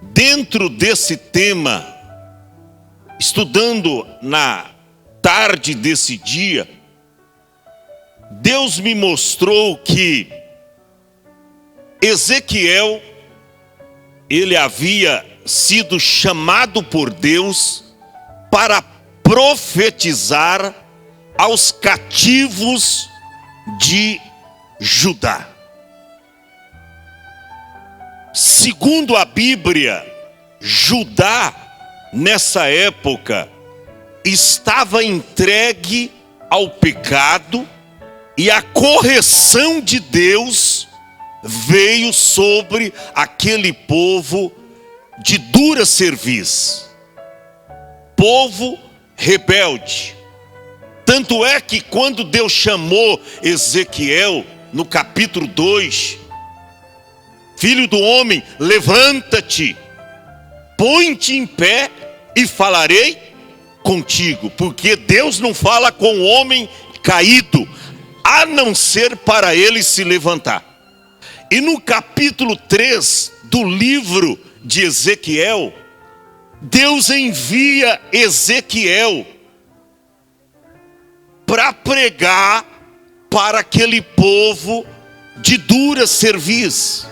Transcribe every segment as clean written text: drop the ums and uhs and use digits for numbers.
Dentro desse tema, estudando na tarde desse dia, Deus me mostrou que Ezequiel, ele havia sido chamado por Deus para profetizar aos cativos de Judá. Segundo a Bíblia, Judá, nessa época, estava entregue ao pecado e a correção de Deus veio sobre aquele povo de dura cerviz, povo rebelde. Tanto é que quando Deus chamou Ezequiel, no capítulo 2, filho do homem, levanta-te, põe-te em pé e falarei contigo, porque Deus não fala com o homem caído, a não ser para ele se levantar. E no capítulo 3 do livro de Ezequiel, Deus envia Ezequiel para pregar para aquele povo de dura cerviz.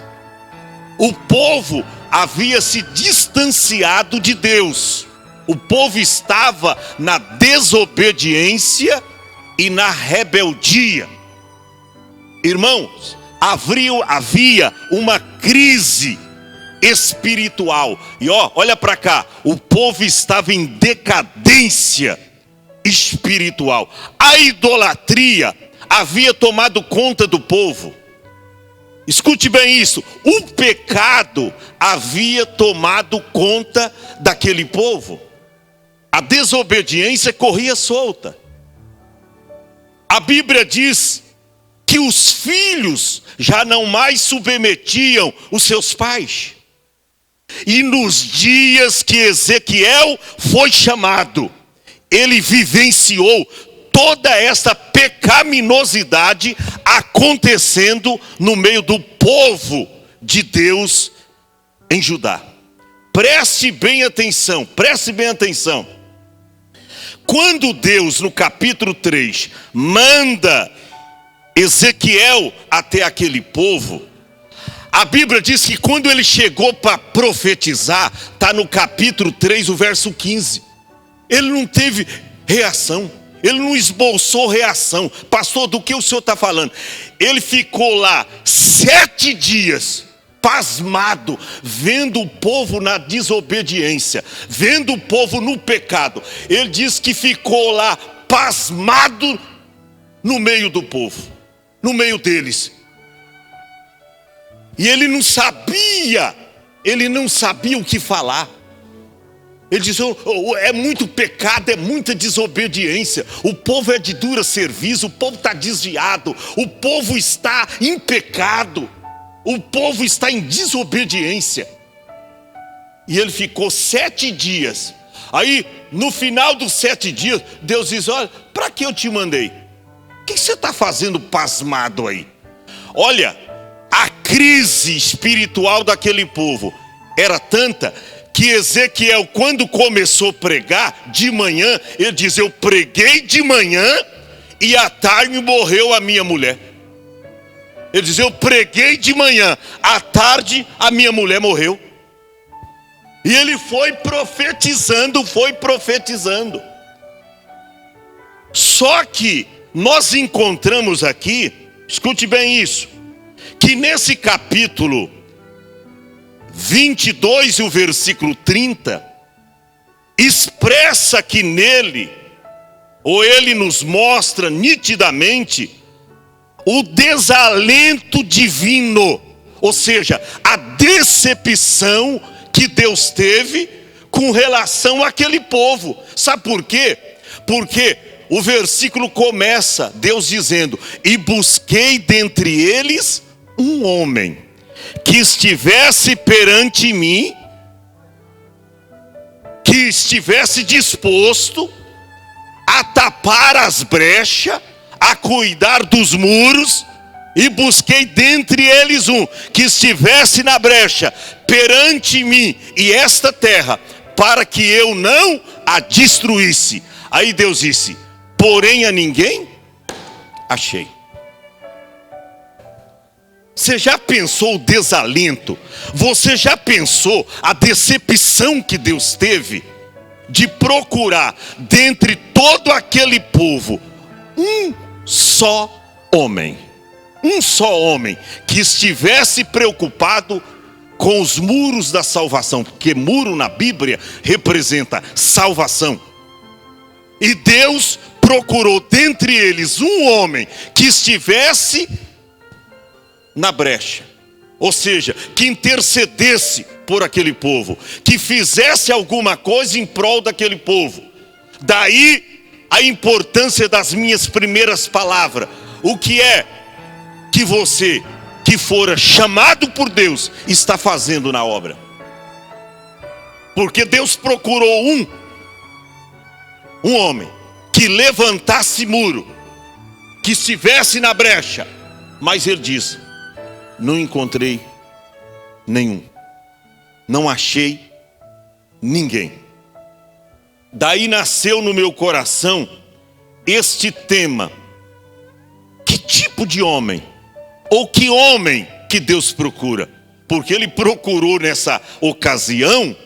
O povo havia se distanciado de Deus. O povo estava na desobediência e na rebeldia. Irmãos, havia uma crise espiritual. E olha para cá, o povo estava em decadência espiritual. A idolatria havia tomado conta do povo. Escute bem isso, o pecado havia tomado conta daquele povo. A desobediência corria solta. A Bíblia diz que os filhos já não mais submetiam os seus pais. E nos dias que Ezequiel foi chamado, ele vivenciou toda essa pecaminosidade acontecendo no meio do povo de Deus em Judá. Preste bem atenção, preste bem atenção. Quando Deus, no capítulo 3, manda Ezequiel até aquele povo, a Bíblia diz que quando ele chegou para profetizar, está no capítulo 3, o verso 15, ele não teve reação, ele não esboçou reação. Pastor, do que o senhor está falando? Ele ficou lá 7 dias, pasmado, vendo o povo na desobediência, vendo o povo no pecado. Ele diz que ficou lá pasmado no meio do povo, no meio deles. E ele não sabia o que falar. Ele diz, é muito pecado, é muita desobediência. O povo é de dura cerviz, o povo está desviado, o povo está em pecado, o povo está em desobediência. E ele ficou 7 dias. Aí, no final dos 7 dias, Deus diz, olha, para que eu te mandei? O que você está fazendo pasmado aí? Olha, a crise espiritual daquele povo era tanta que Ezequiel, quando começou a pregar de manhã, ele diz, eu preguei de manhã e à tarde morreu a minha mulher. Ele diz, eu preguei de manhã, à tarde a minha mulher morreu. E ele foi profetizando. Só que nós encontramos aqui, escute bem isso, que nesse capítulo 22 e o versículo 30, expressa que nele, ou ele nos mostra nitidamente, o desalento divino, ou seja, a decepção que Deus teve com relação àquele povo. Sabe por quê? Porque o versículo começa, Deus dizendo, e busquei dentre eles um homem que estivesse perante mim, que estivesse disposto a tapar as brechas, a cuidar dos muros e busquei dentre eles um que estivesse na brecha perante mim e esta terra, para que eu não a destruísse. Aí Deus disse: porém a ninguém achei. Você já pensou o desalento? Você já pensou a decepção que Deus teve de procurar dentre todo aquele povo um só homem? Um só homem que estivesse preocupado com os muros da salvação, porque muro na Bíblia representa salvação. E Deus procurou dentre eles um homem que estivesse na brecha, ou seja, que intercedesse por aquele povo, que fizesse alguma coisa em prol daquele povo. Daí a importância das minhas primeiras palavras. O que é que você, que fora chamado por Deus, está fazendo na obra? Porque Deus procurou um homem que levantasse muro, que estivesse na brecha, mas ele diz: não encontrei nenhum, não achei ninguém. Daí nasceu no meu coração este tema: que tipo de homem, ou que homem que Deus procura? Porque ele procurou nessa ocasião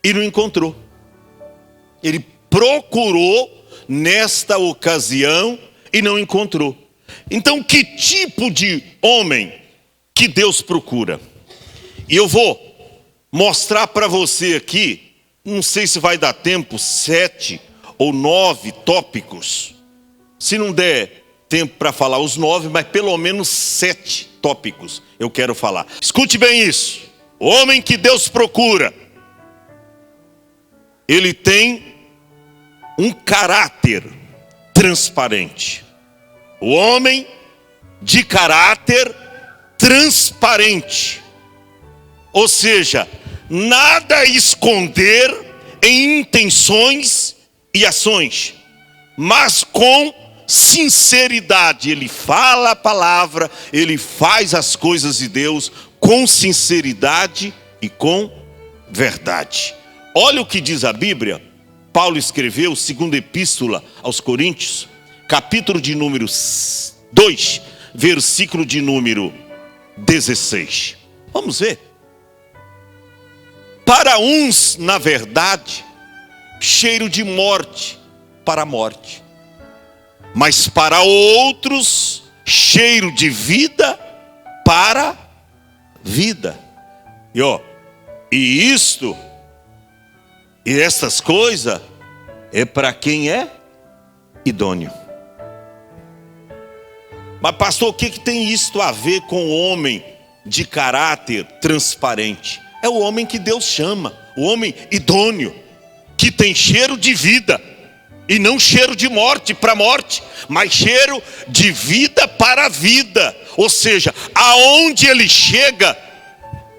e não encontrou. Ele procurou nesta ocasião e não encontrou. Então, que tipo de homem que Deus procura? E eu vou mostrar para você aqui, não sei se vai dar tempo, 7 ou 9 tópicos. Se não der tempo para falar os 9, mas pelo menos 7 tópicos eu quero falar. Escute bem isso. O homem que Deus procura, ele tem um caráter transparente. O homem de caráter transparente, ou seja, nada a esconder em intenções e ações, mas com sinceridade. Ele fala a palavra, ele faz as coisas de Deus com sinceridade e com verdade. Olha o que diz a Bíblia. Paulo escreveu, segunda epístola aos Coríntios, capítulo de número 2, versículo de número 16. Vamos ver. Para uns, na verdade, cheiro de morte para a morte, mas para outros, cheiro de vida para vida. E estas coisas é para quem é idôneo. Mas pastor, o que tem isto a ver com o homem de caráter transparente? É o homem que Deus chama, o homem idôneo, que tem cheiro de vida, e não cheiro de morte para morte, mas cheiro de vida para a vida. Ou seja, aonde ele chega,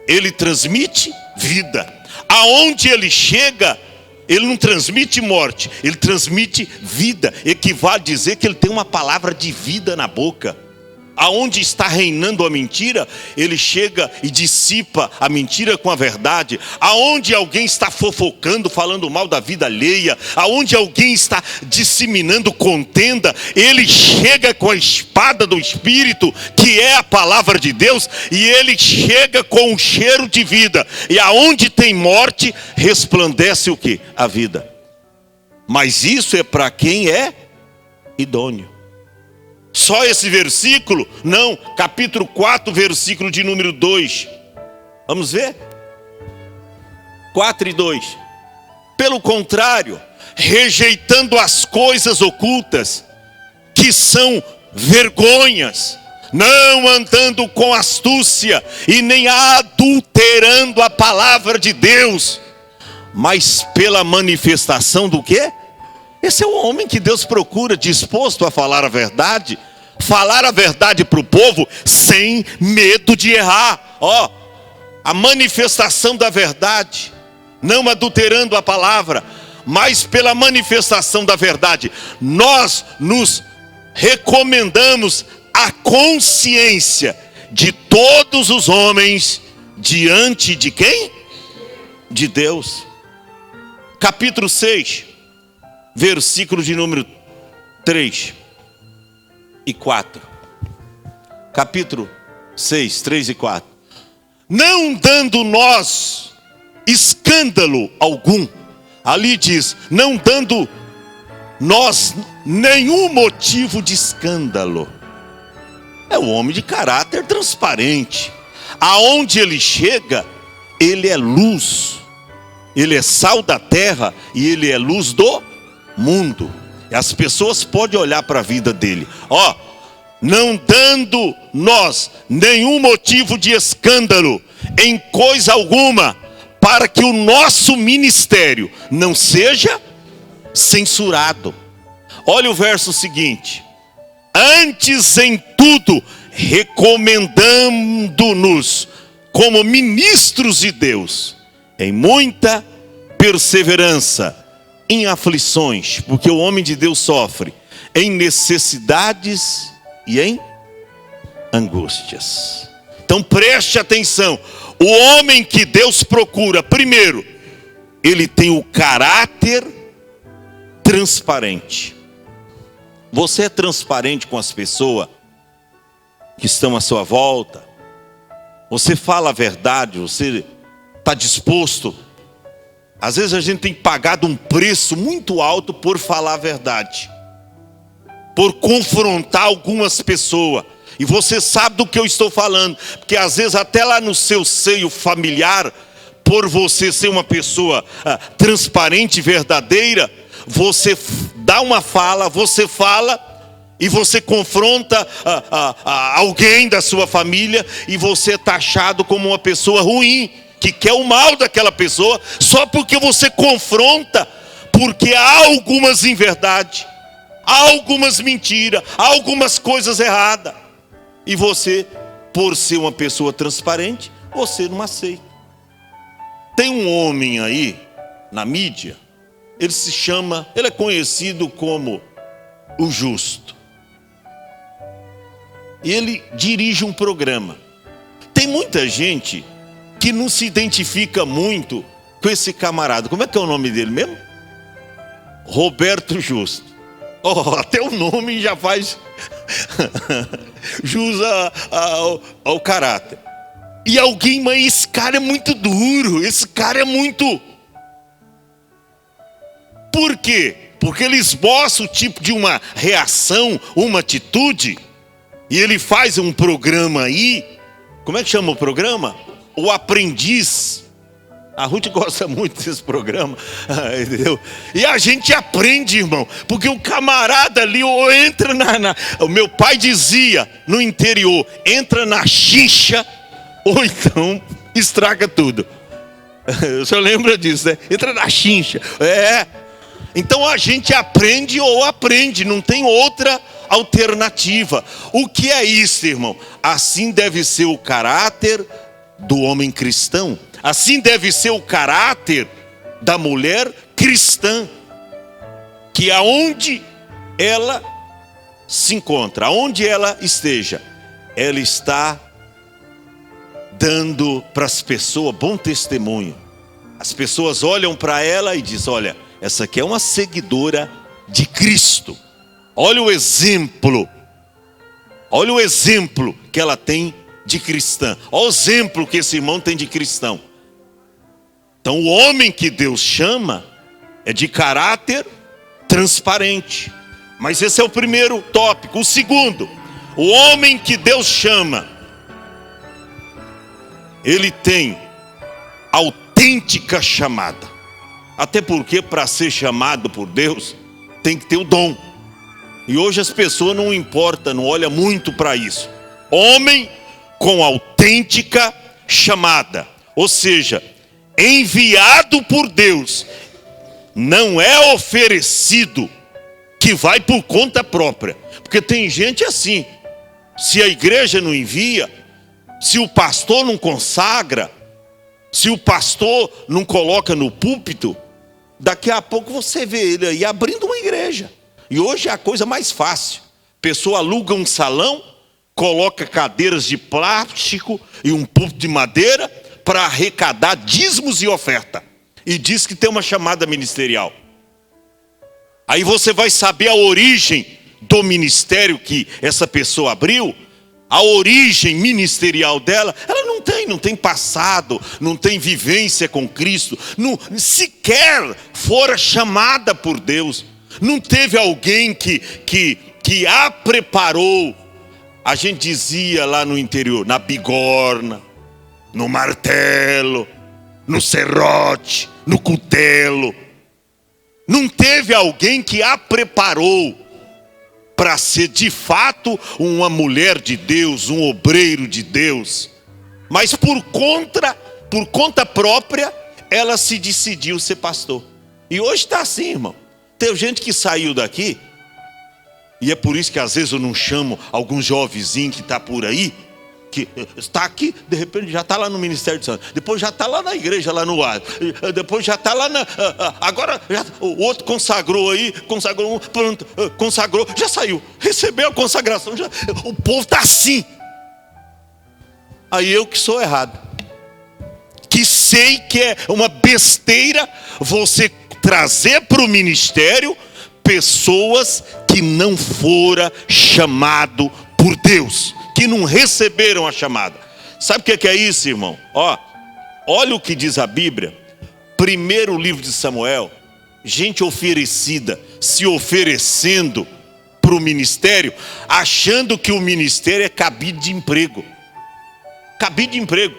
ele transmite vida. Aonde ele chega, ele não transmite morte, ele transmite vida. Equivale a dizer que ele tem uma palavra de vida na boca. Aonde está reinando a mentira, ele chega e dissipa a mentira com a verdade. Aonde alguém está fofocando, falando mal da vida alheia, aonde alguém está disseminando contenda, ele chega com a espada do Espírito, que é a palavra de Deus, e ele chega com um cheiro de vida. E aonde tem morte, resplandece o quê? A vida. Mas isso é para quem é idôneo. Só esse versículo? Não, capítulo 4, versículo de número 2. Vamos ver? 4 e 2. Pelo contrário, rejeitando as coisas ocultas, que são vergonhas, não andando com astúcia e nem adulterando a palavra de Deus, mas pela manifestação do quê? Esse é o homem que Deus procura, disposto a falar a verdade para o povo, sem medo de errar. A manifestação da verdade, não adulterando a palavra, mas pela manifestação da verdade. Nós nos recomendamos a consciência de todos os homens diante de quem? De Deus. Capítulo 6, versículo de número 3 e 4. Capítulo 6, 3 e 4. Não dando nós escândalo algum. Ali diz, não dando nós nenhum motivo de escândalo. É o homem de caráter transparente. Aonde ele chega, ele é luz. Ele é sal da terra e ele é luz do mundo. E as pessoas podem olhar para a vida dele. Não dando nós nenhum motivo de escândalo em coisa alguma, para que o nosso ministério não seja censurado. Olha o verso seguinte. Antes em tudo, recomendando-nos como ministros de Deus, em muita perseverança, em aflições, porque o homem de Deus sofre, em necessidades e em angústias. Então preste atenção. O homem que Deus procura, primeiro, ele tem o caráter transparente. Você é transparente com as pessoas que estão à sua volta? Você fala a verdade? Você está disposto? Às vezes a gente tem pagado um preço muito alto por falar a verdade, por confrontar algumas pessoas. E você sabe do que eu estou falando, porque às vezes até lá no seu seio familiar, por você ser uma pessoa transparente e verdadeira, você dá uma fala, você fala e você confronta alguém da sua família e você é taxado como uma pessoa ruim, que quer o mal daquela pessoa, só porque você confronta, porque há algumas inverdades, há algumas mentiras, há algumas coisas erradas. E você, por ser uma pessoa transparente, você não aceita. Tem um homem aí, na mídia, ele é conhecido como o Justo. E ele dirige um programa. Tem muita gente que não se identifica muito com esse camarada. Como é que é o nome dele mesmo? Roberto Justo. Até o nome já faz jus ao caráter. E alguém, mas esse cara é muito duro, esse cara é muito... Por quê? Porque ele esboça o tipo de uma reação, uma atitude, e ele faz um programa aí. Como é que chama o programa? O Aprendiz. A Ruth gosta muito desse programa, entendeu? E a gente aprende, irmão, porque o camarada ali ou entra o meu pai dizia no interior, entra na xixa, ou então estraga tudo. O senhor lembra disso, né? Entra na xixa. Então a gente aprende ou aprende, não tem outra alternativa. O que é isso, irmão? Assim deve ser o caráter do homem cristão. Assim deve ser o caráter da mulher cristã, que aonde ela se encontra, aonde ela esteja, ela está dando para as pessoas bom testemunho. As pessoas olham para ela e dizem, olha, essa aqui é uma seguidora de Cristo. Olha o exemplo que ela tem de cristã. Olha o exemplo que esse irmão tem de cristão. Então o homem que Deus chama é de caráter transparente. Mas esse é o primeiro tópico. O segundo, o homem que Deus chama, ele tem autêntica chamada. Até porque para ser chamado por Deus, tem que ter o dom. E hoje as pessoas não importam, não olham muito para isso. Homem com autêntica chamada. Ou seja, enviado por Deus, não é oferecido, que vai por conta própria. Porque tem gente assim, se a igreja não envia, se o pastor não consagra, se o pastor não coloca no púlpito, daqui a pouco você vê ele aí abrindo uma igreja. E hoje é a coisa mais fácil. A pessoa aluga um salão coloca cadeiras de plástico e um púlpito de madeira para arrecadar dízimos e oferta. E diz que tem uma chamada ministerial. Aí você vai saber a origem do ministério que essa pessoa abriu. A origem ministerial dela, ela não tem passado, não tem vivência com Cristo, não, sequer fora chamada por Deus. Não teve alguém que a preparou. A gente dizia lá no interior, na bigorna, no martelo, no serrote, no cutelo. Não teve alguém que a preparou para ser de fato uma mulher de Deus, um obreiro de Deus. Mas por conta própria, ela se decidiu ser pastor. E hoje está assim, irmão. Tem gente que saiu daqui, e é por isso que às vezes eu não chamo algum jovenzinho que está por aí, que está aqui, de repente já está lá no Ministério de Santos, depois já está lá na igreja, lá no ar, depois já está lá na... Agora já, o outro consagrou aí, consagrou, já saiu, recebeu a consagração, já, o povo está assim. Aí eu que sou errado, que sei que é uma besteira você trazer para o ministério pessoas que não foram chamadas por Deus, que não receberam a chamada. Sabe o que é isso, irmão? Olha o que diz a Bíblia. Primeiro livro de Samuel. Gente oferecida, se oferecendo para o ministério, achando que o ministério é cabide de emprego. Cabide de emprego.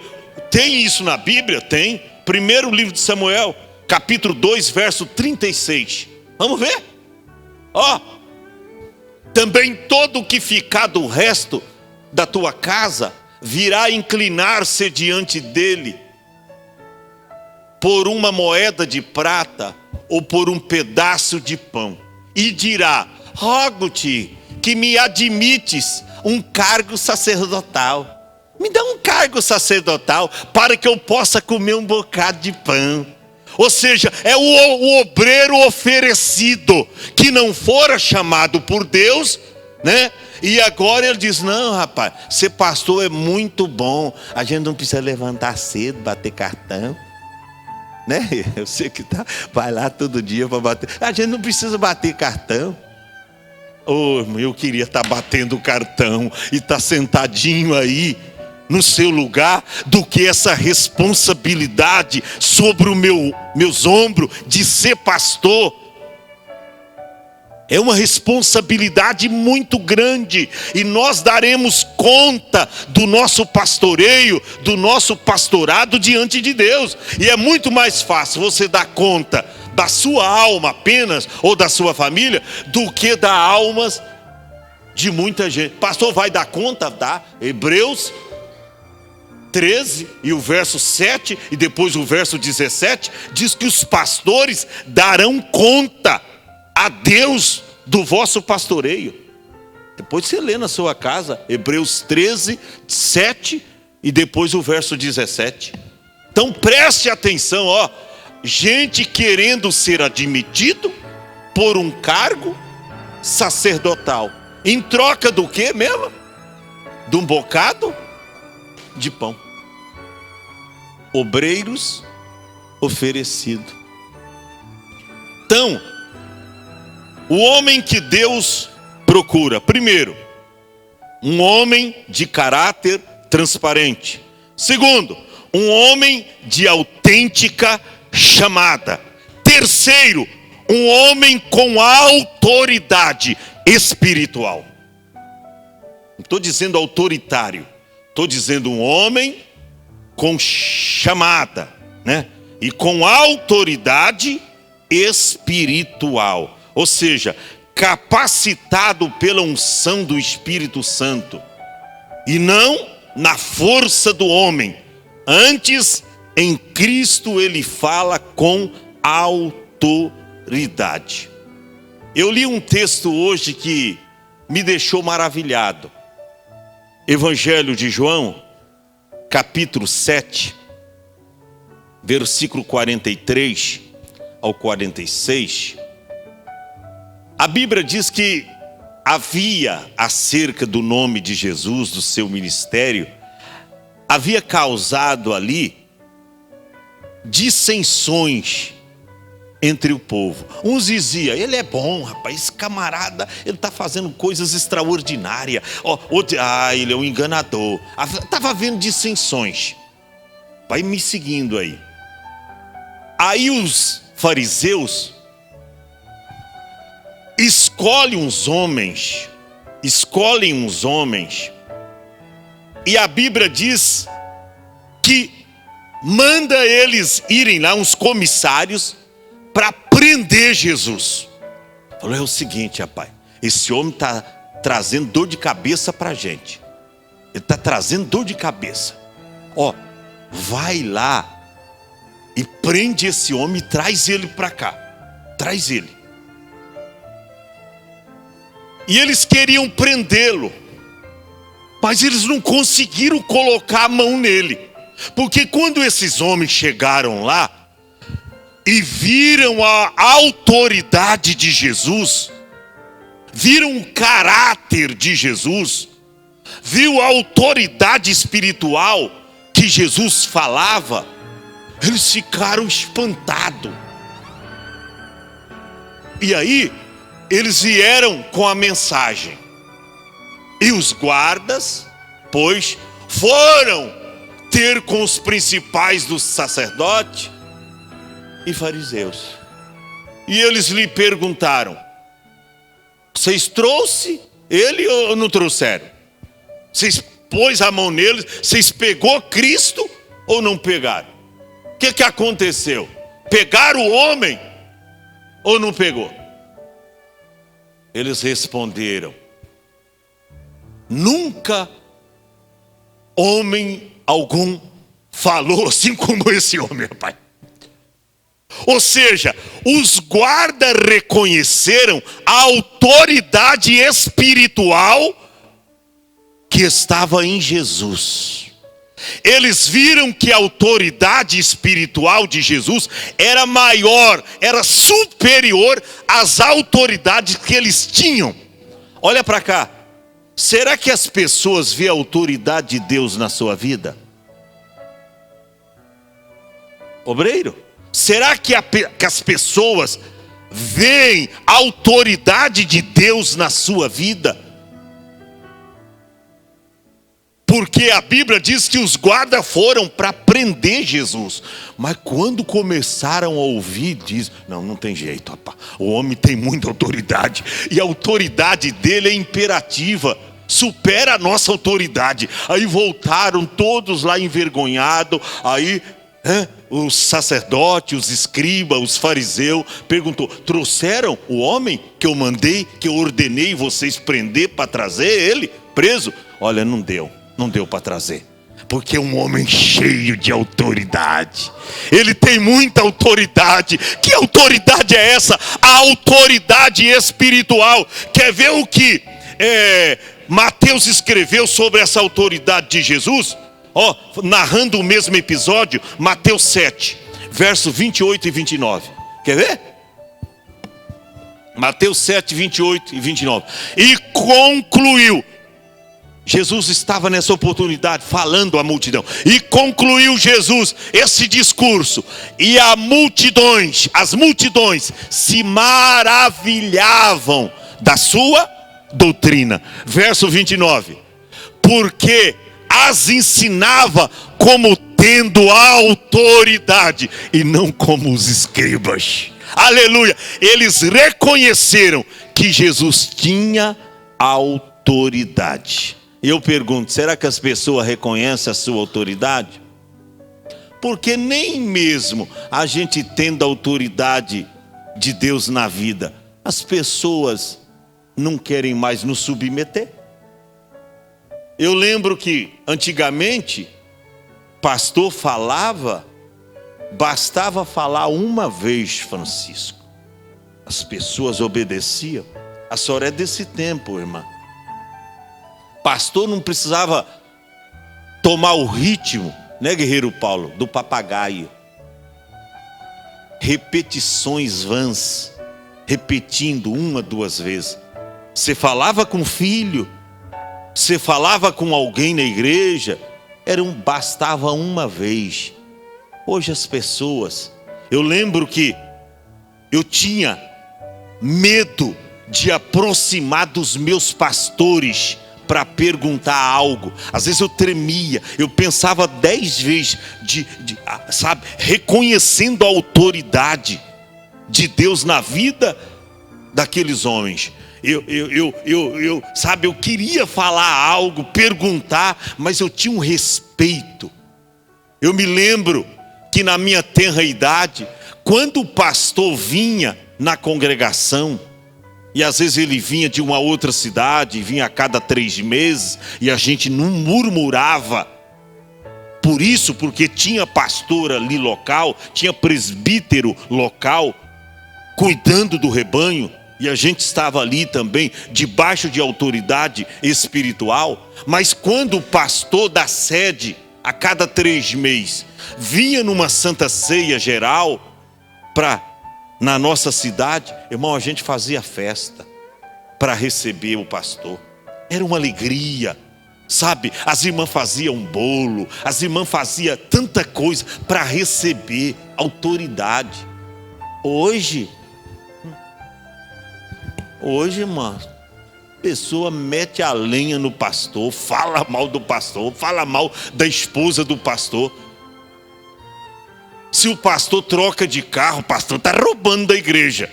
Tem isso na Bíblia? Tem. Primeiro livro de Samuel, capítulo 2, verso 36. Vamos ver? Também todo o que ficar do resto da tua casa virá inclinar-se diante dele por uma moeda de prata ou por um pedaço de pão, e dirá: rogo-te que me admites um cargo sacerdotal. Me dá um cargo sacerdotal para que eu possa comer um bocado de pão. Ou seja, é o obreiro oferecido, que não fora chamado por Deus, né? E agora ele diz: não, rapaz, ser pastor é muito bom, a gente não precisa levantar cedo, bater cartão, né? Eu sei que vai lá todo dia para bater, a gente não precisa bater cartão. Eu queria estar batendo cartão e estar sentadinho aí no seu lugar, do que essa responsabilidade sobre os meus ombros de ser pastor. É uma responsabilidade muito grande, e nós daremos conta do nosso pastoreio, do nosso pastorado diante de Deus. E é muito mais fácil você dar conta da sua alma apenas, ou da sua família, do que dar almas de muita gente. Pastor, vai dar conta? Dá. Hebreus 13 e o verso 7 e depois o verso 17 diz que os pastores darão conta a Deus do vosso pastoreio. Depois você lê na sua casa Hebreus 13, 7 e depois o verso 17. Então preste atenção, gente querendo ser admitido por um cargo sacerdotal, em troca do quê mesmo? De um bocado de pão. Obreiros oferecidos. Então, o homem que Deus procura, primeiro, um homem de caráter transparente. Segundo, um homem de autêntica chamada. Terceiro, um homem com autoridade espiritual. Não estou dizendo autoritário, estou dizendo um homem com chamada, né? E com autoridade espiritual. Ou seja, capacitado pela unção do Espírito Santo. E não na força do homem. Antes, em Cristo ele fala com autoridade. Eu li um texto hoje que me deixou maravilhado. Evangelho de João, capítulo 7, versículo 43 ao 46. A Bíblia diz que havia acerca do nome de Jesus, do seu ministério, havia causado ali dissensões entre o povo. Uns diziam, ele é bom, rapaz, esse camarada, ele está fazendo coisas extraordinárias. Ele é um enganador. Estava havendo dissensões. Vai me seguindo aí. Aí os fariseus escolhem uns homens, e a Bíblia diz que manda eles irem lá, uns comissários, para prender Jesus. Falou, é o seguinte, rapaz, esse homem está trazendo dor de cabeça para a gente. Ele está trazendo dor de cabeça. Vai lá e prende esse homem e traz ele para cá. Traz ele. E eles queriam prendê-lo, mas eles não conseguiram colocar a mão nele. Porque quando esses homens chegaram lá e viram a autoridade de Jesus, viram o caráter de Jesus, viu a autoridade espiritual que Jesus falava, eles ficaram espantados. E aí, eles vieram com a mensagem. E os guardas, pois, foram ter com os principais dos sacerdotes e fariseus. E eles lhe perguntaram, vocês trouxeram ele ou não trouxeram? Vocês pôs a mão nele, vocês pegou Cristo ou não pegaram? O que aconteceu? Pegaram o homem ou não pegou? Eles responderam, nunca homem algum falou assim como esse homem, rapaz. Ou seja, os guardas reconheceram a autoridade espiritual que estava em Jesus. Eles viram que a autoridade espiritual de Jesus era maior, era superior às autoridades que eles tinham. Olha para cá. Será que as pessoas veem a autoridade de Deus na sua vida? Obreiro? Será que as pessoas veem a autoridade de Deus na sua vida? Porque a Bíblia diz que os guardas foram para prender Jesus. Mas quando começaram a ouvir, diz, não tem jeito, rapaz. O homem tem muita autoridade. E a autoridade dele é imperativa. Supera a nossa autoridade. Aí voltaram todos lá envergonhados. Aí os sacerdotes, os escribas, os fariseus perguntou, trouxeram o homem que eu mandei, que eu ordenei vocês prender para trazer ele preso? Olha, não deu para trazer, porque é um homem cheio de autoridade. Ele tem muita autoridade. Que autoridade é essa? A autoridade espiritual. Quer ver o que Mateus escreveu sobre essa autoridade de Jesus? Narrando o mesmo episódio, Mateus 7, verso 28 e 29. Quer ver? Mateus 7, 28 e 29. E concluiu. Jesus estava nessa oportunidade falando à multidão. E concluiu Jesus esse discurso. E as multidões se maravilhavam da sua doutrina. Verso 29. Porque as ensinava como tendo autoridade e não como os escribas. Aleluia! Eles reconheceram que Jesus tinha autoridade. E eu pergunto, será que as pessoas reconhecem a sua autoridade? Porque nem mesmo a gente tendo a autoridade de Deus na vida, as pessoas não querem mais nos submeter. Eu lembro que antigamente, pastor falava, bastava falar uma vez, Francisco. As pessoas obedeciam. A senhora é desse tempo, irmã. Pastor não precisava tomar o ritmo, né, guerreiro Paulo, do papagaio. Repetições vãs, repetindo uma, duas vezes. Você falava com o filho, você falava com alguém na igreja, bastava uma vez. Hoje as pessoas, eu lembro que eu tinha medo de aproximar dos meus pastores para perguntar algo. Às vezes eu tremia, eu pensava 10 vezes, sabe, reconhecendo a autoridade de Deus na vida daqueles homens. Sabe, eu queria falar algo, perguntar, mas eu tinha um respeito. Eu me lembro que na minha tenra idade, quando o pastor vinha na congregação, e às vezes ele vinha de uma outra cidade, vinha a cada 3 meses, e a gente não murmurava. Por isso, porque tinha pastor ali local, tinha presbítero local, cuidando do rebanho, e a gente estava ali também, debaixo de autoridade espiritual. Mas quando o pastor da sede, a cada 3 meses, vinha numa santa ceia geral, na nossa cidade, irmão, a gente fazia festa para receber o pastor. Era uma alegria, sabe? As irmãs faziam um bolo, as irmãs faziam tanta coisa para receber autoridade. Hoje, irmã, a pessoa mete a lenha no pastor, fala mal do pastor, fala mal da esposa do pastor. Se o pastor troca de carro, o pastor está roubando da igreja.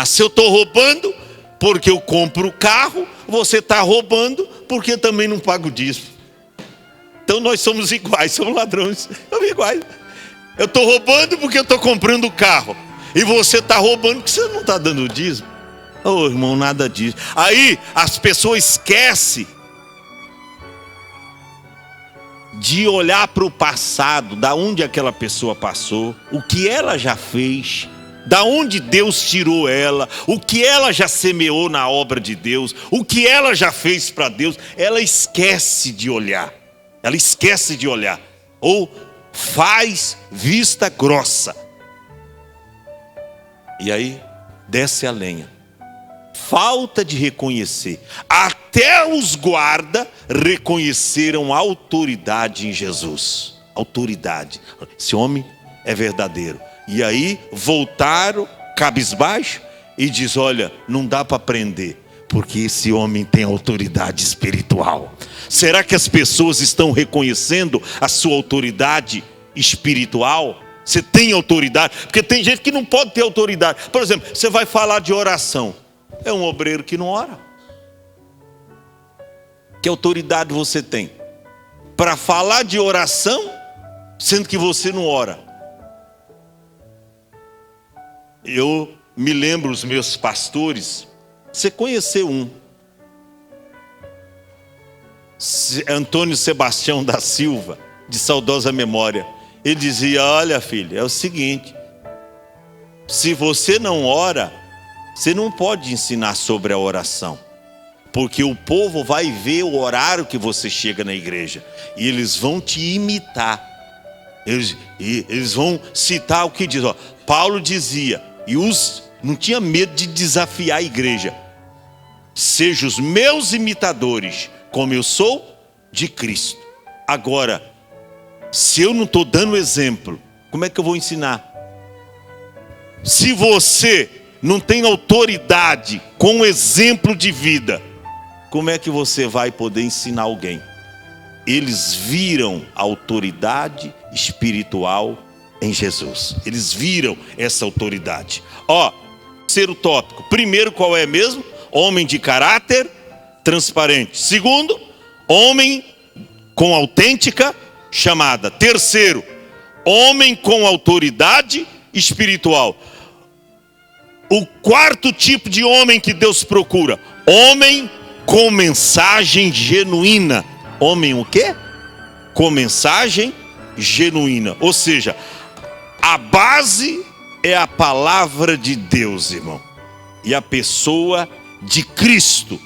Se eu estou roubando porque eu compro o carro, você está roubando porque também não pago o dízimo. Então nós somos iguais, somos ladrões, somos iguais. Eu estou roubando porque eu estou comprando o carro, e você está roubando porque você não está dando o dízimo. Oh, irmão, nada disso. Aí as pessoas esquecem de olhar para o passado, da onde aquela pessoa passou, o que ela já fez, da onde Deus tirou ela, o que ela já semeou na obra de Deus, o que ela já fez para Deus. Ela esquece de olhar, ou faz vista grossa, e aí desce a lenha. Falta de reconhecer. Até os guardas reconheceram a autoridade em Jesus. Autoridade. Esse homem é verdadeiro. E aí voltaram cabisbaixo e diz: olha, não dá para prender, porque esse homem tem autoridade espiritual. Será que as pessoas estão reconhecendo a sua autoridade espiritual? Você tem autoridade? Porque tem gente que não pode ter autoridade. Por exemplo, você vai falar de oração. É um obreiro que não ora. Que autoridade você tem para falar de oração, sendo que você não ora? Eu me lembro os meus pastores. Você conheceu um, Antônio Sebastião da Silva, de saudosa memória. Ele dizia: olha, filho, é o seguinte, se você não ora, você não pode ensinar sobre a oração, porque o povo vai ver o horário que você chega na igreja, e eles vão te imitar. Eles vão citar o que diz. Paulo dizia, não tinha medo de desafiar a igreja: sejam os meus imitadores, como eu sou de Cristo. Agora, se eu não estou dando exemplo, como é que eu vou ensinar? Se você não tem autoridade com exemplo de vida, como é que você vai poder ensinar alguém? Eles viram a autoridade espiritual em Jesus. Eles viram essa autoridade. Terceiro tópico. Primeiro, qual é mesmo? Homem de caráter transparente. Segundo, homem com autêntica chamada. Terceiro, homem com autoridade espiritual. O quarto tipo de homem que Deus procura: homem com mensagem genuína. Homem o quê? Com mensagem genuína. Ou seja, a base é a palavra de Deus, irmão. E a pessoa de Cristo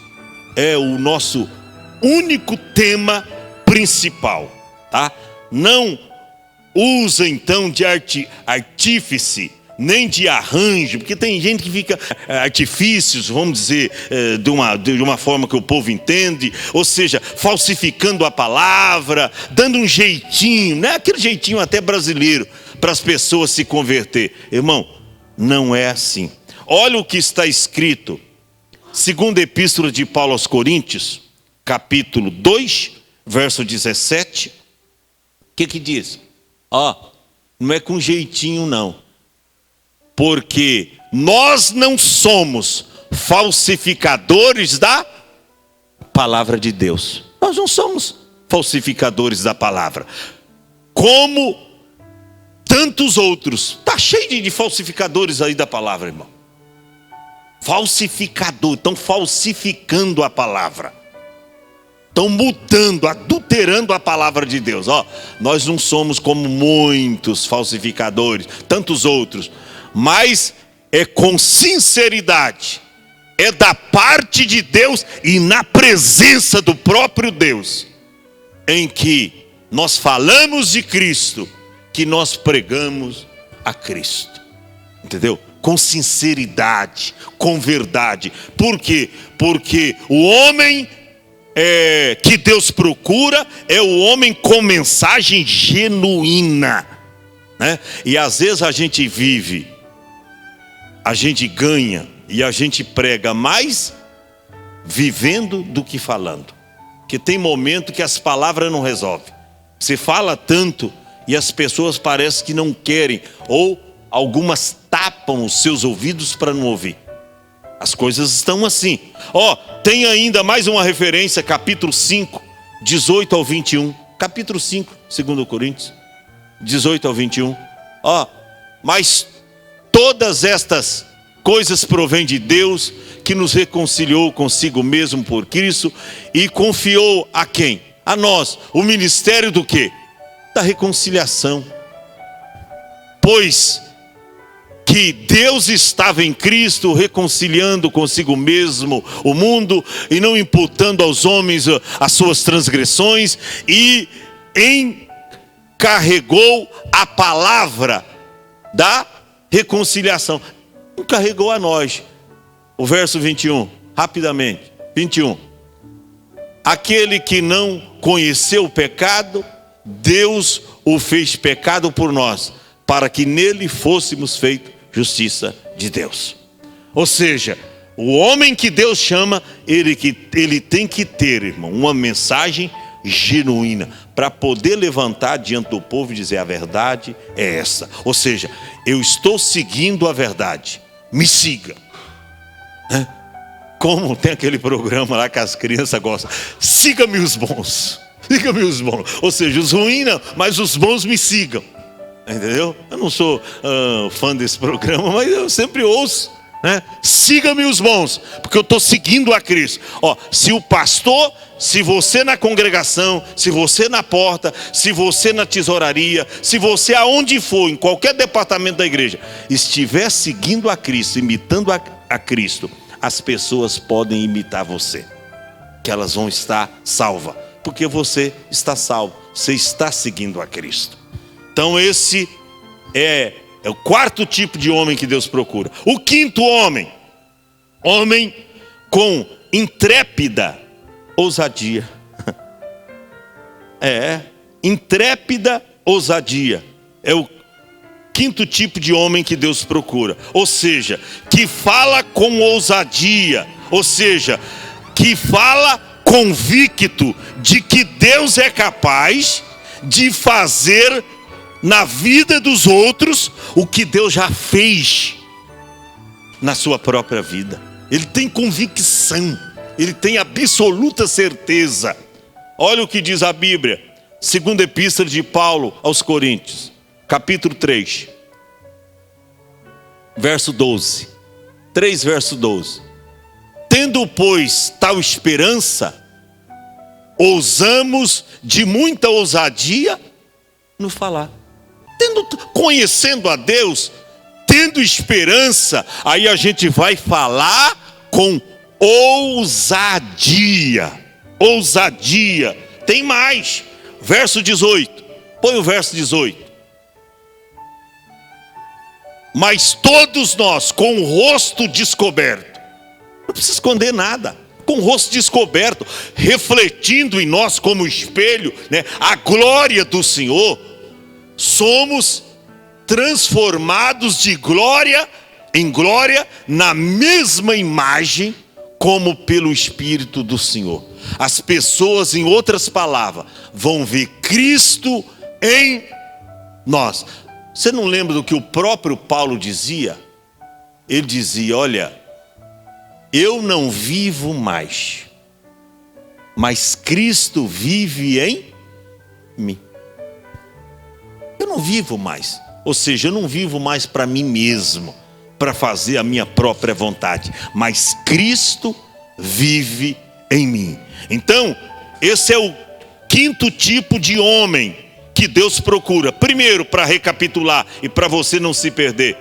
é o nosso único tema principal, tá? Não usa então de artífice nem de arranjo, porque tem gente que fica artifícios, vamos dizer, de uma forma que o povo entende, ou seja, falsificando a palavra, dando um jeitinho, né? Aquele jeitinho até brasileiro, para as pessoas se converter. Irmão, não é assim. Olha o que está escrito, segunda epístola de Paulo aos Coríntios, capítulo 2, verso 17. O que diz? Não é com jeitinho não. Porque nós não somos falsificadores da palavra de Deus. Nós não somos falsificadores da palavra. Como tantos outros. Está cheio de falsificadores aí da palavra, irmão. Falsificador, estão falsificando a palavra. Estão mudando, adulterando a palavra de Deus. Nós não somos como muitos falsificadores, tantos outros. Mas é com sinceridade, é da parte de Deus e na presença do próprio Deus, em que nós falamos de Cristo, que nós pregamos a Cristo. Entendeu? Com sinceridade, com verdade. Por quê? Porque o homem que Deus procura é o homem com mensagem genuína, né? E às vezes a gente vive, a gente ganha e a gente prega mais vivendo do que falando. Porque tem momento que as palavras não resolvem. Você fala tanto e as pessoas parecem que não querem, ou algumas tapam os seus ouvidos para não ouvir. As coisas estão assim. Tem ainda mais uma referência, capítulo 5, 18 ao 21. Capítulo 5, 2 Coríntios, 18 ao 21. Mas todas estas coisas provêm de Deus, que nos reconciliou consigo mesmo por Cristo e confiou a quem? A nós. O ministério do quê? Da reconciliação. Pois que Deus estava em Cristo reconciliando consigo mesmo o mundo e não imputando aos homens as suas transgressões, e encarregou a palavra da reconciliação. Encarregou a nós. O verso 21, rapidamente, 21. Aquele que não conheceu o pecado, Deus o fez pecado por nós, para que nele fôssemos feitos justiça de Deus. Ou seja, o homem que Deus chama, ele tem que ter, irmão, uma mensagem genuína, para poder levantar diante do povo e dizer: a verdade é essa. Ou seja, eu estou seguindo a verdade, me siga. Como tem aquele programa lá que as crianças gostam: siga-me os bons, siga-me os bons. Ou seja, os ruins não, mas os bons me sigam. Entendeu? Eu não sou fã desse programa, mas eu sempre ouço, né? Siga-me os bons, porque eu estou seguindo a Cristo. Se o pastor, se você na congregação, se você na porta, se você na tesouraria, se você aonde for, em qualquer departamento da igreja, estiver seguindo a Cristo, imitando a Cristo, as pessoas podem imitar você, que elas vão estar salvas, porque você está salvo, você está seguindo a Cristo. Então esse é o quarto tipo de homem que Deus procura. O quinto homem com intrépida ousadia. Intrépida ousadia. É o quinto tipo de homem que Deus procura. Ou seja, que fala com ousadia. Ou seja, que fala convicto de que Deus é capaz de fazer na vida dos outros o que Deus já fez na sua própria vida. Ele tem convicção, ele tem absoluta certeza. Olha o que diz a Bíblia, segunda epístola de Paulo aos Coríntios, capítulo 3, verso 12. 3 verso 12. Tendo, pois, tal esperança, ousamos de muita ousadia no falar. Conhecendo a Deus, tendo esperança, aí a gente vai falar com ousadia. Ousadia. Tem mais. Verso 18. Põe o verso 18. Mas todos nós, com o rosto descoberto, não precisa esconder nada, com o rosto descoberto, refletindo em nós como espelho, né, a glória do Senhor, somos transformados de glória em glória, na mesma imagem, como pelo Espírito do Senhor. As pessoas, em outras palavras, vão ver Cristo em nós. Você não lembra do que o próprio Paulo dizia? Ele dizia: olha, eu não vivo mais, mas Cristo vive em mim. Eu não vivo mais, ou seja, eu não vivo mais para mim mesmo, para fazer a minha própria vontade, mas Cristo vive em mim. Então, esse é o quinto tipo de homem que Deus procura. Primeiro, para recapitular e para você não se perder,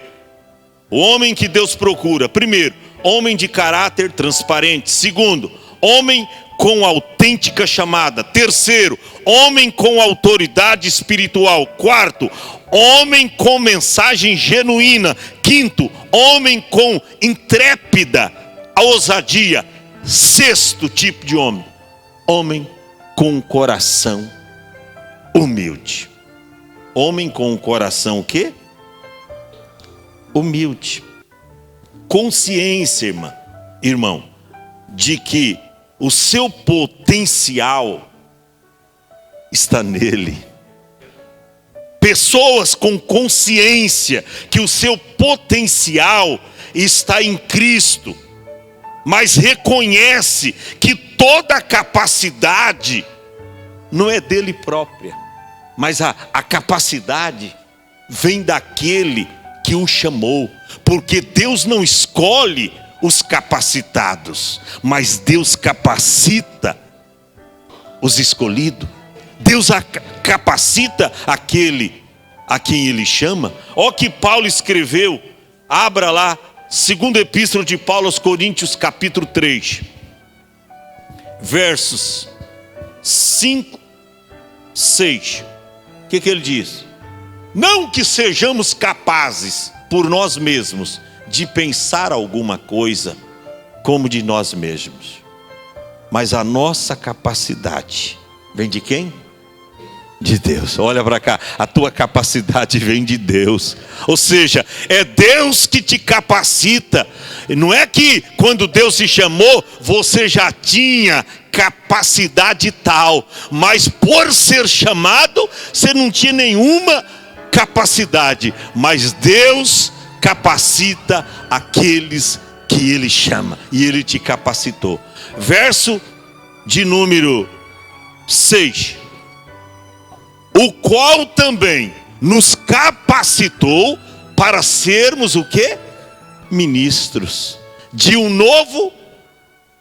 o homem que Deus procura: primeiro, homem de caráter transparente. Segundo, homem com autêntica chamada. Terceiro, homem com autoridade espiritual. Quarto, homem com mensagem genuína. Quinto, homem com intrépida ousadia. Sexto tipo de homem, homem com coração humilde. Homem com coração o quê? Humilde. Consciência, irmão, de que o seu potencial está nele. Pessoas com consciência que o seu potencial está em Cristo, mas reconhece que toda a capacidade não é dele própria, mas a capacidade vem daquele que o chamou, porque Deus não escolhe os capacitados, mas Deus capacita os escolhidos. Deus capacita aquele a quem ele chama. Olha o que Paulo escreveu, abra lá, segunda epístola de Paulo aos Coríntios, capítulo 3, versos 5, 6. O que ele diz? Não que sejamos capazes por nós mesmos de pensar alguma coisa como de nós mesmos, mas a nossa capacidade vem de quem? De Deus. Olha para cá, a tua capacidade vem de Deus. Ou seja, é Deus que te capacita. Não é que quando Deus te chamou, você já tinha capacidade tal, mas por ser chamado, você não tinha nenhuma capacidade. Mas Deus capacita aqueles que Ele chama, e Ele te capacitou. Verso de número 6. O qual também nos capacitou para sermos o quê? Ministros de um novo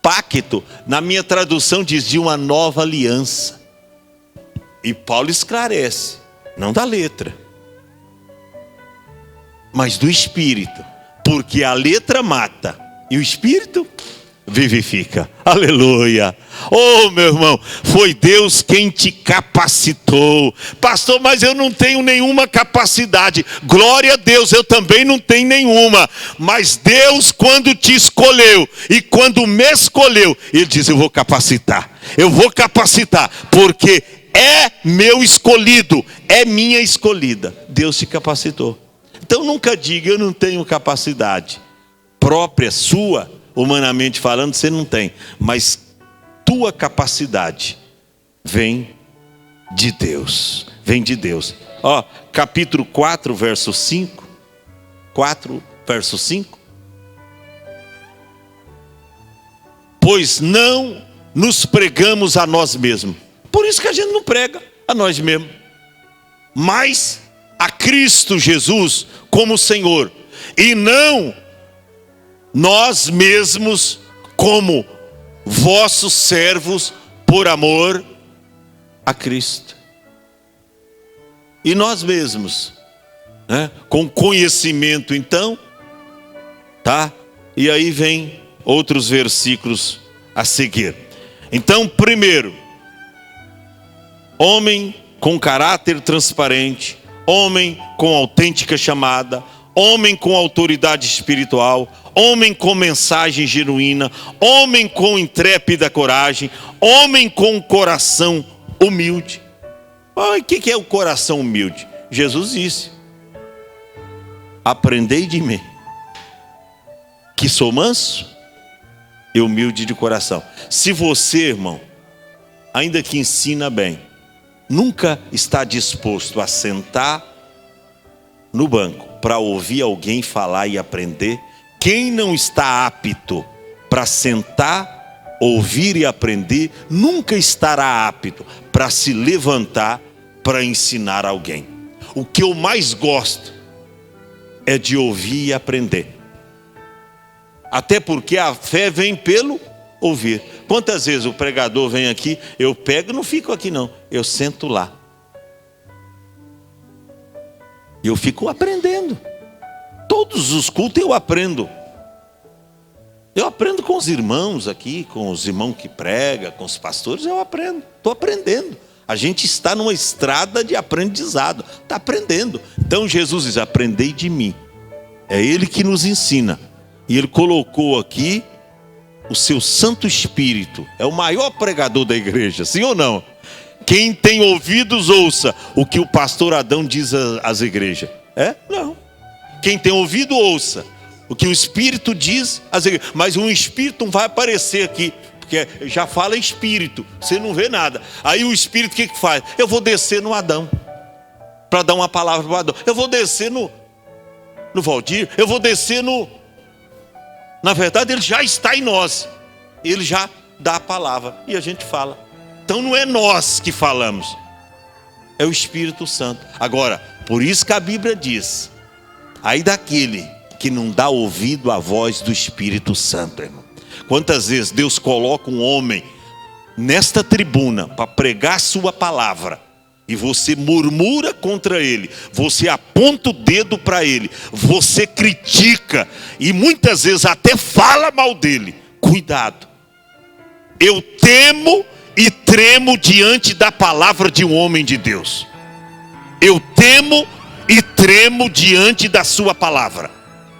pacto. Na minha tradução diz de uma nova aliança. E Paulo esclarece, não da letra, mas do Espírito, porque a letra mata e o Espírito vivifica. Aleluia. Oh, meu irmão, foi Deus quem te capacitou. Pastor, mas eu não tenho nenhuma capacidade. Glória a Deus, eu também não tenho nenhuma. Mas Deus, quando te escolheu e quando me escolheu, Ele diz: eu vou capacitar. Eu vou capacitar, porque é meu escolhido, é minha escolhida. Deus te capacitou. Então nunca diga: eu não tenho capacidade própria sua. Humanamente falando, você não tem, mas tua capacidade vem de Deus. Vem de Deus. Ó, capítulo 4, verso 5. 4, verso 5. Pois não nos pregamos a nós mesmos. Por isso que a gente não prega a nós mesmos, mas a Cristo Jesus como Senhor, e não nós mesmos como vossos servos por amor a Cristo. E nós mesmos, né, com conhecimento então, tá? E aí vem outros versículos a seguir. Então, primeiro, homem com caráter transparente, homem com autêntica chamada, homem com autoridade espiritual, homem com mensagem genuína, homem com intrépida coragem, homem com coração humilde. O que é o coração humilde? Jesus disse: aprendei de mim, que sou manso e humilde de coração. Se você, irmão, ainda que ensina bem, nunca está disposto a sentar no banco para ouvir alguém falar e aprender, quem não está apto para sentar, ouvir e aprender, nunca estará apto para se levantar para ensinar alguém. O que eu mais gosto é de ouvir e aprender. Até porque a fé vem pelo ouvir. Quantas vezes o pregador vem aqui, eu pego e não fico aqui não, eu sento lá. Eu fico aprendendo. Todos os cultos eu aprendo. Eu aprendo com os irmãos aqui, com os irmãos que pregam, com os pastores, eu aprendo. Estou aprendendo. A gente está numa estrada de aprendizado. Está aprendendo. Então Jesus diz: aprendei de mim. É Ele que nos ensina. E Ele colocou aqui o seu Santo Espírito. É o maior pregador da igreja, sim ou não? Quem tem ouvidos, ouça o que o pastor Adão diz às igrejas. Não. Quem tem ouvido, ouça o que o Espírito diz às igrejas. Mas um Espírito não vai aparecer aqui, porque já fala Espírito, você não vê nada. Aí o Espírito o que faz? Eu vou descer no Adão, para dar uma palavra para o Adão. Eu vou descer no Valdir, eu vou descer no... Na verdade, ele já está em nós. Ele já dá a palavra e a gente fala. Então não é nós que falamos, é o Espírito Santo. Agora, por isso que a Bíblia diz: aí daquele que não dá ouvido à voz do Espírito Santo, irmão. Quantas vezes Deus coloca um homem nesta tribuna para pregar sua palavra, e você murmura contra ele, você aponta o dedo para ele, você critica, e muitas vezes até fala mal dele. Cuidado. Eu temo e tremo diante da palavra de um homem de Deus. Eu temo e tremo diante da sua palavra.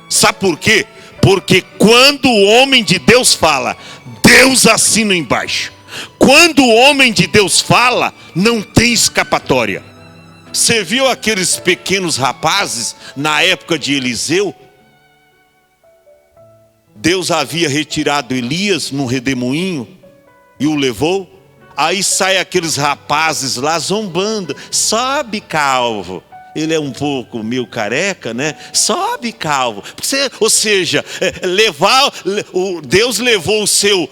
Sabe por quê? Porque quando o homem de Deus fala, Deus assina embaixo. Quando o homem de Deus fala, não tem escapatória. Você viu aqueles pequenos rapazes na época de Eliseu? Deus havia retirado Elias num redemoinho e o levou. Aí sai aqueles rapazes lá zombando: sobe, calvo. Ele é um pouco meio careca, né? Sobe, calvo. Ou seja, Deus levou o seu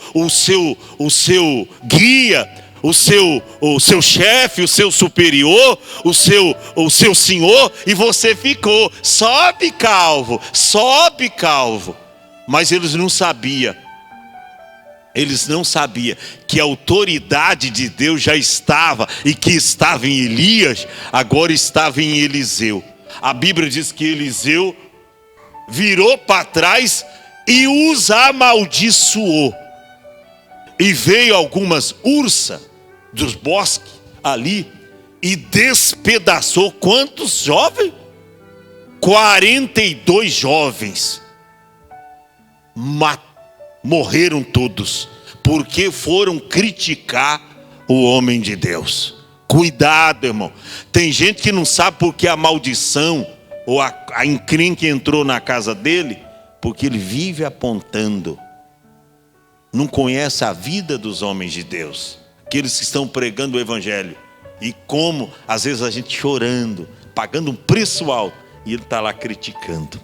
guia, o seu chefe, o seu superior, o seu senhor, e você ficou: sobe, calvo, sobe, calvo. Mas eles não sabiam que a autoridade de Deus já estava, e que estava em Elias, agora estava em Eliseu. A Bíblia diz que Eliseu virou para trás e os amaldiçoou. E veio algumas ursas dos bosques ali e despedaçou quantos jovens? 42 jovens. Morreram todos, porque foram criticar o homem de Deus. Cuidado, irmão. Tem gente que não sabe porque a maldição ou a encrenca entrou na casa dele, porque ele vive apontando. Não conhece a vida dos homens de Deus, aqueles que estão pregando o evangelho. E como às vezes a gente chorando, pagando um preço alto, e ele está lá criticando.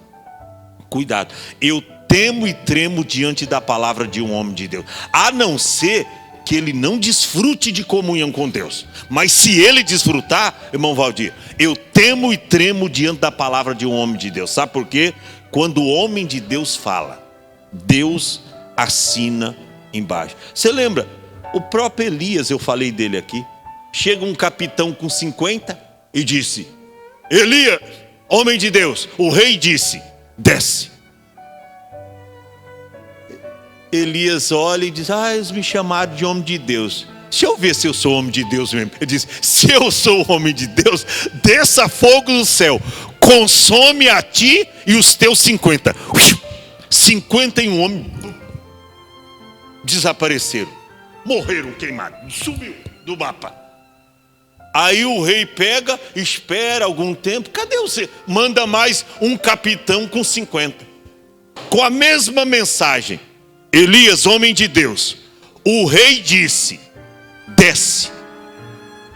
Cuidado. Eu temo e tremo diante da palavra de um homem de Deus, a não ser que ele não desfrute de comunhão com Deus. Mas se ele desfrutar, irmão Valdir, eu temo e tremo diante da palavra de um homem de Deus. Sabe por quê? Quando o homem de Deus fala, Deus assina embaixo. Você lembra? O próprio Elias, eu falei dele aqui. Chega um capitão com 50 e disse: Elias, homem de Deus, o rei disse: desce. Elias olha e diz: eles me chamaram de homem de Deus. Deixa eu ver se eu sou homem de Deus mesmo. Ele diz: se eu sou homem de Deus, desça fogo do céu, consome a ti e os teus 50. 51 homens desapareceram, morreram queimados, sumiu do mapa. Aí o rei pega, espera algum tempo, cadê você? Manda mais um capitão com 50, com a mesma mensagem. Elias, homem de Deus, o rei disse: desce.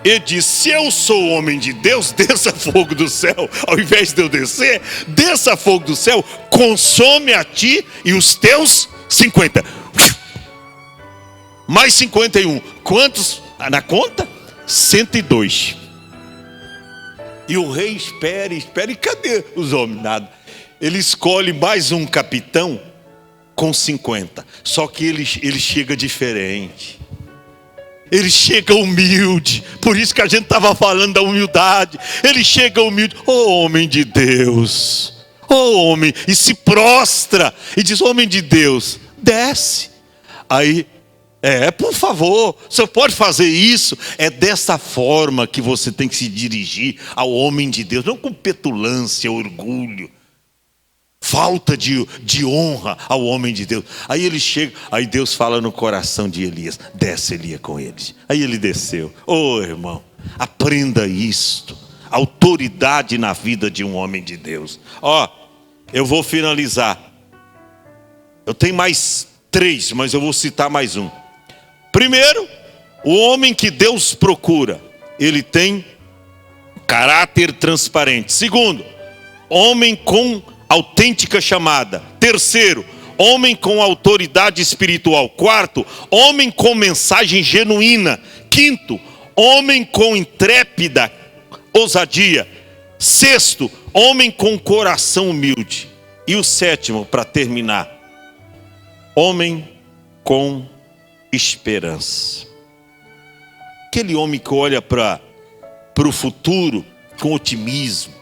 Ele disse: se eu sou homem de Deus, desça fogo do céu. Ao invés de eu descer, desça fogo do céu, consome a ti e os teus 50. Mais 51. Quantos na conta? 102. E o rei espera, e cadê os homens? Nada. Ele escolhe mais um capitão com 50. Só que ele chega diferente. Ele chega humilde. Por isso que a gente estava falando da humildade. Ele chega humilde. Homem de Deus. Homem. E se prostra. E diz: homem de Deus, desce. Aí, por favor, você pode fazer isso. É dessa forma que você tem que se dirigir ao homem de Deus. Não com petulância, orgulho, falta de honra ao homem de Deus. Aí ele chega, aí Deus fala no coração de Elias: desce, Elias, com eles. Aí ele desceu. Irmão, aprenda isto. Autoridade na vida de um homem de Deus. Eu vou finalizar. Eu tenho mais 3, mas eu vou citar mais um. Primeiro, o homem que Deus procura, ele tem caráter transparente. Segundo, homem com autêntica chamada. Terceiro, homem com autoridade espiritual. Quarto, homem com mensagem genuína. Quinto, homem com intrépida ousadia. Sexto, homem com coração humilde. E o sétimo, para terminar, homem com esperança. Aquele homem que olha para o futuro com otimismo.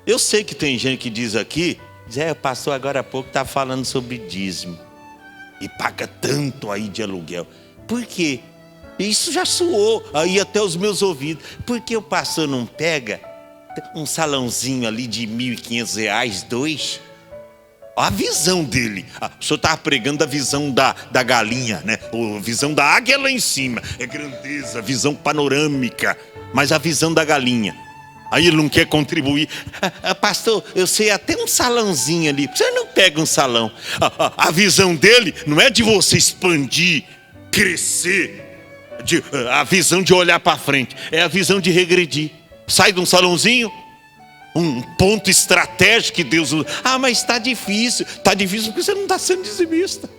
Eu sei que tem gente que diz aqui, o pastor agora há pouco está falando sobre dízimo. E paga tanto aí de aluguel. Por quê? Isso já soou aí até os meus ouvidos. Por que o pastor não pega um salãozinho ali de R$1.500, 2? A visão dele. O senhor estava pregando a visão da galinha, né? A visão da águia é lá em cima. É grandeza, visão panorâmica. Mas a visão da galinha. Aí ele não quer contribuir. Pastor, eu sei até um salãozinho ali. Você não pega um salão. A visão dele não é de você expandir, crescer. A visão de olhar para frente. É a visão de regredir. Sai de um salãozinho. Um ponto estratégico que Deus usa. Mas está difícil. Está difícil porque você não está sendo dizimista.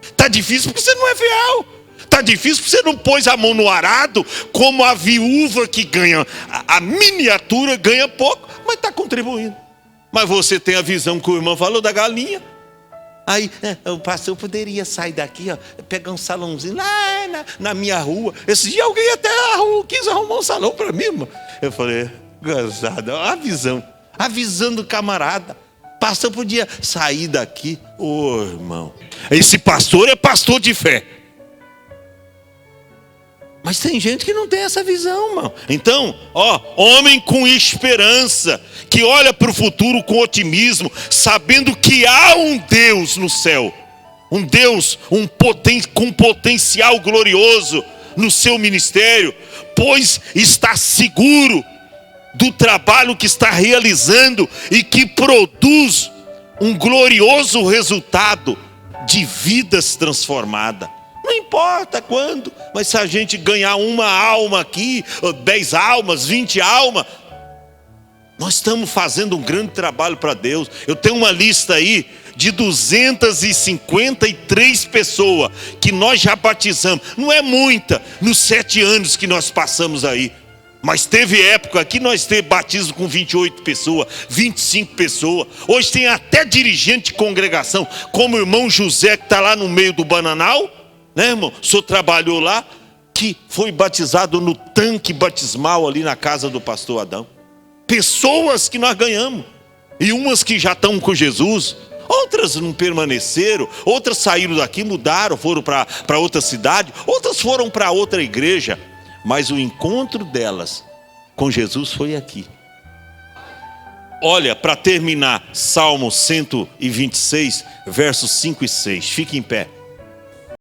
Está difícil porque você não é fiel. Está difícil porque você não pôs a mão no arado, como a viúva que ganha, a miniatura ganha pouco, mas está contribuindo. Mas você tem a visão que o irmão falou da galinha. Aí o pastor poderia sair daqui, pegar um salãozinho lá na minha rua. Esse dia alguém até quis arrumar um salão para mim, irmão. Eu falei: gozada, a visão do camarada. Pastor podia sair daqui. Irmão, esse pastor é pastor de fé. Mas tem gente que não tem essa visão, irmão. Então, homem com esperança, que olha para o futuro com otimismo, sabendo que há um Deus no céu, um Deus com potencial glorioso no seu ministério, pois está seguro do trabalho que está realizando e que produz um glorioso resultado de vidas transformadas. Não importa quando, mas se a gente ganhar uma alma aqui, 10 almas, 20 almas, nós estamos fazendo um grande trabalho para Deus. Eu tenho uma lista aí de 253 pessoas que nós já batizamos. Não é muita nos 7 anos que nós passamos aí. Mas teve época que nós teve batismo com 28 pessoas, 25 pessoas. Hoje tem até dirigente de congregação, como o irmão José, que está lá no meio do Bananal. Né, irmão? O senhor trabalhou lá, que foi batizado no tanque batismal ali na casa do pastor Adão. Pessoas que nós ganhamos. E umas que já estão com Jesus, outras não permaneceram, outras saíram daqui, mudaram, foram para outra cidade, outras foram para outra igreja. Mas o encontro delas com Jesus foi aqui. Olha, para terminar, Salmo 126, versos 5 e 6. Fique em pé.